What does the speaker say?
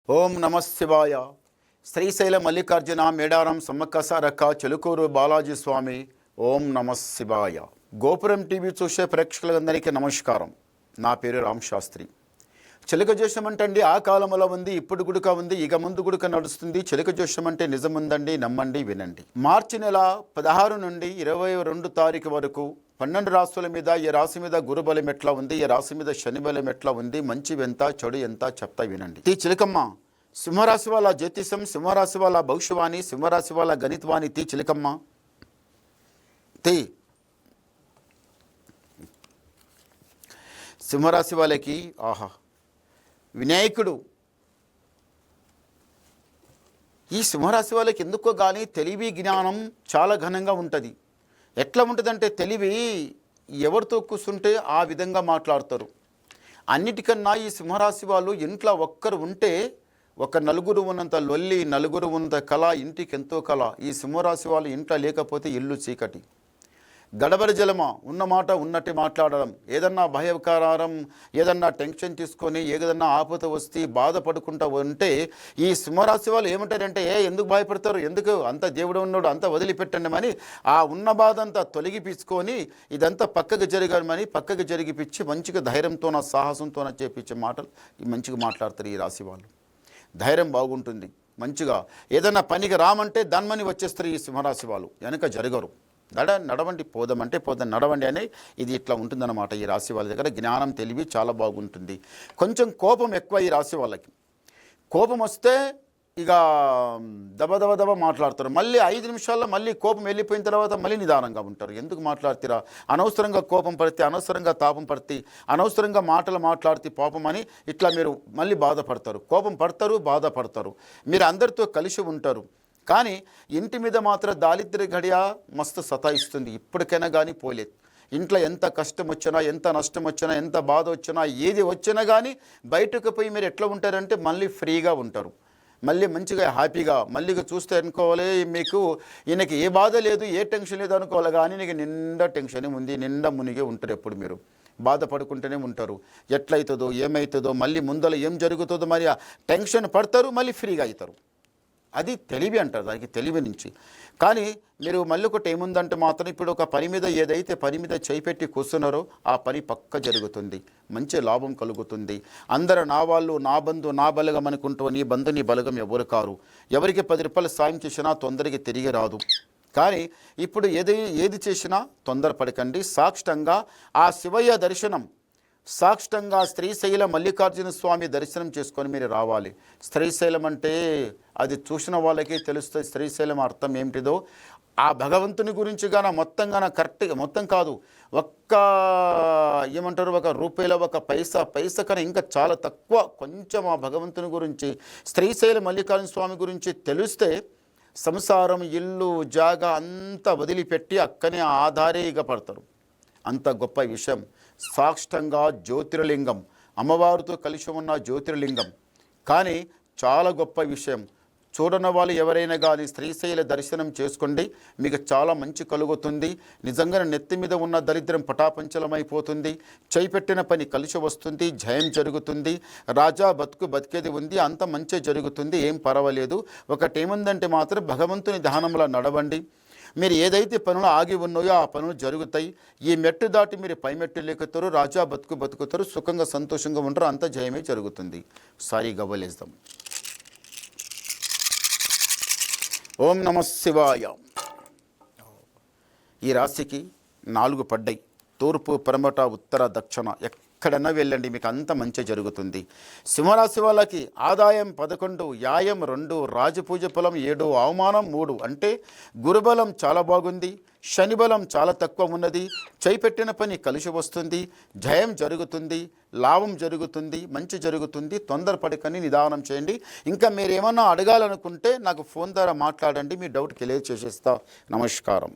ఓం నమ శివాయ. శ్రీశైల మల్లికార్జున మేడారం సమ్మక్కసారక్క చెలుకూరు బాలాజీ స్వామి. ఓం నమ శివాయ. గోపురం టీవీ చూసే ప్రేక్షకులందరికీ నమస్కారం. నా పేరు రామ్ శాస్త్రి. చిలక జోషం అంటే ఆ కాలంలో ఉంది, ఇప్పుడు గుడుక ఉంది, ఇక ముందు గుడుక నడుస్తుంది. చిలక జోషం అంటే నిజముందండి, నమ్మండి, వినండి. మార్చి నెల 16 నుండి 22 తారీఖు వరకు 12 రాశుల మీద ఈ రాశి మీద గురుబలం ఎట్లా ఉంది, ఈ రాశి మీద శని బలం ఎట్లా ఉంది, మంచి ఎంత చెడు ఎంత చెప్తా వినండి. ఈ చిలకమ్మ సింహరాశి వాళ్ళ జ్యోతిషం, సింహరాశి వాళ్ళ భవిష్యవాణి, సింహరాశి వాళ్ళ గణితవాణి. తీ చిలకమ్మ తీ. సింహరాశి వాళ్ళకి ఆహా వినాయకుడు. ఈ సింహరాశి వాళ్ళకి ఎందుకో కానీ తెలివి జ్ఞానం చాలా ఘనంగా ఉంటుంది. ఎట్లా ఉంటుందంటే తెలివి ఎవరితో కూర్చుంటే ఆ విధంగా మాట్లాడతారు. అన్నిటికన్నా ఈ సింహరాశి వాళ్ళు ఇంట్లో ఒక్కరు ఉంటే ఒక నలుగురు ఉన్నంత లొల్లి, నలుగురు ఉన్నంత కళ, ఇంటికి ఎంతో కళ. ఈ సింహరాశి వాళ్ళు ఇంట్లో లేకపోతే ఇల్లు చీకటి. గడబడి జలమ, ఉన్నమాట ఉన్నట్టు మాట్లాడడం, ఏదన్నా భయకారం, ఏదన్నా టెన్షన్ తీసుకొని ఏదన్నా ఆపద వస్తే బాధపడుకుంటూ ఉంటే ఈ సింహరాశి వాళ్ళు ఏమంటారంటే ఎందుకు భయపడతారు, ఎందుకు అంత దేవుడు ఉన్నాడు, అంతా వదిలిపెట్టండి అని ఆ ఉన్న బాధ అంతా తొలగిపించుకొని ఇదంతా పక్కకు జరగమని పక్కకు జరిగిపించి మంచిగా ధైర్యంతోన సాహసంతోన చేపించే మాటలు మంచిగా మాట్లాడతారు ఈ రాశి వాళ్ళు. ధైర్యం బాగుంటుంది. మంచిగా ఏదన్నా పనికి రామంటే దానిమని వచ్చేస్తారు ఈ సింహరాశి వాళ్ళు. వెనక జరగరు. నడవండి, పోదామంటే పోదాం, నడవండి అని ఇది ఇట్లా ఉంటుందన్నమాట. ఈ రాశి వాళ్ళ దగ్గర జ్ఞానం, తెలివి చాలా బాగుంటుంది. కొంచెం కోపం ఎక్కువ ఈ రాశి వాళ్ళకి. కోపం వస్తే ఇక దబ మాట్లాడతారు. మళ్ళీ 5 నిమిషాల్లో మళ్ళీ కోపం వెళ్ళిపోయిన తర్వాత మళ్ళీ నిదానంగా ఉంటారు. ఎందుకు మాట్లాడుతారా, అనవసరంగా కోపం పడితే, అనవసరంగా తాపం పడితే, అనవసరంగా మాటలు మాట్లాడితే పాపం అని ఇట్లా మీరు మళ్ళీ బాధపడతారు. కోపం పడతారు, బాధపడతారు. మీరు అందరితో కలిసి ఉంటారు. కానీ ఇంటి మీద మాత్రం దారిద్ర్య గడియ మస్తు సతాయిస్తుంది. ఇప్పటికైనా కానీ పోలేదు. ఇంట్లో ఎంత కష్టం వచ్చినా, ఎంత నష్టం వచ్చినా, ఎంత బాధ వచ్చినా, ఏది వచ్చినా కానీ బయటకు పోయి మీరు ఎట్లా ఉంటారంటే మళ్ళీ ఫ్రీగా ఉంటారు. మళ్ళీ మంచిగా హ్యాపీగా మళ్ళీ చూస్తే అనుకోవాలి మీకు ఈయనకి ఏ బాధ లేదు, ఏ టెన్షన్ లేదు అనుకోవాలి. కానీ నీకు నిండా టెన్షన్ ఉంది, నిండా మునిగే ఉంటారు. ఎప్పుడు మీరు బాధపడుకుంటూనే ఉంటారు. ఎట్లయితుందో, ఏమవుతుందో, మళ్ళీ ముందర ఏం జరుగుతుందో, మరి ఆ టెన్షన్ పడతారు, మళ్ళీ ఫ్రీగా అవుతారు. అది తెలివి అంటారు, దానికి తెలివి నుంచి. కానీ మీరు మళ్ళీ ఒకటి ఏముందంటే మాత్రం ఇప్పుడు ఒక పని మీద ఏదైతే పని మీద చేయిపెట్టి కూర్చున్నారో ఆ పని పక్క జరుగుతుంది, మంచి లాభం కలుగుతుంది. అందరూ నా వాళ్ళు, నా బంధు, నా బలగం అనుకుంటూ నీ బంధు నీ బలగం ఎవరు కారు. ఎవరికి 10 రూపాయలు సాయం చేసినా తొందరగా తిరిగి రాదు. కానీ ఇప్పుడు ఏది చేసినా తొందరపడకండి. సాక్షంగా ఆ శివయ్య దర్శనం, సాక్షంగా శ్రీశైల మల్లికార్జున స్వామి దర్శనం చేసుకొని మీరు రావాలి. శ్రీశైలం అంటే అది చూసిన వాళ్ళకి తెలుస్తుంది శ్రీశైలం అర్థం ఏమిటిదో. ఆ భగవంతుని గురించి గాన మొత్తంగా కరెక్ట్గా, మొత్తం కాదు, ఏమంటారు, ఒక రూపాయల ఒక పైసా కన్నా ఇంకా చాలా తక్కువ కొంచెం ఆ భగవంతుని గురించి, శ్రీశైల మల్లికార్జున స్వామి గురించి తెలిస్తే సంసారం, ఇల్లు, జాగా అంతా వదిలిపెట్టి అక్కనే ఆధారేగా పడతారు. అంత గొప్ప విషయం. సాక్షంగా జ్యోతిర్లింగం, అమ్మవారితో కలిసి ఉన్న జ్యోతిర్లింగం. కానీ చాలా గొప్ప విషయం. చూడని వాళ్ళు ఎవరైనా కానీ శ్రీశైల దర్శనం చేసుకోండి, మీకు చాలా మంచి కలుగుతుంది. నిజంగా నెత్తి మీద ఉన్న దరిద్రం పటాపంచలమైపోతుంది. చేయిపెట్టిన పని కలిసి వస్తుంది, జయం జరుగుతుంది. రాజా బతికేది ఉంది, అంత మంచి జరుగుతుంది, ఏం పర్వాలేదు. ఒకటేముందంటే మాత్రం భగవంతుని ధ్యానంలో నడవండి. మీరు ఏదైతే పనులు ఆగి ఉన్నాయో ఆ పనులు జరుగుతాయి. ఈ మెట్టు దాటి మీరు పై మెట్టు లేకుతారు, రాజా బతుకుతారు, సుఖంగా సంతోషంగా ఉంటారు, అంత జయమే జరుగుతుంది. సాయి గవ్వలేద్దాం. ఓం నమ శివాయ. ఈ రాశికి 4 పడ్డాయి. తూర్పు, పడమట, ఉత్తర, దక్షిణ, ఎక్కడన్నా వెళ్ళండి, మీకు అంత మంచి జరుగుతుంది. సింహరాశి వాళ్ళకి ఆదాయం 11, యాయం 2, రాజపూజ ఫలం 7, అవమానం 3. అంటే గురుబలం చాలా బాగుంది, శని బలం చాలా తక్కువ ఉన్నది. చేయిపెట్టిన పని కలిసి వస్తుంది, జయం జరుగుతుంది, లాభం జరుగుతుంది, మంచి జరుగుతుంది. తొందరపడకని నిదానం చేయండి. ఇంకా మీరు ఏమన్నా అడగాలనుకుంటే నాకు ఫోన్ ద్వారా మాట్లాడండి, మీ డౌట్ క్లియర్ చేసేస్తా. నమస్కారం.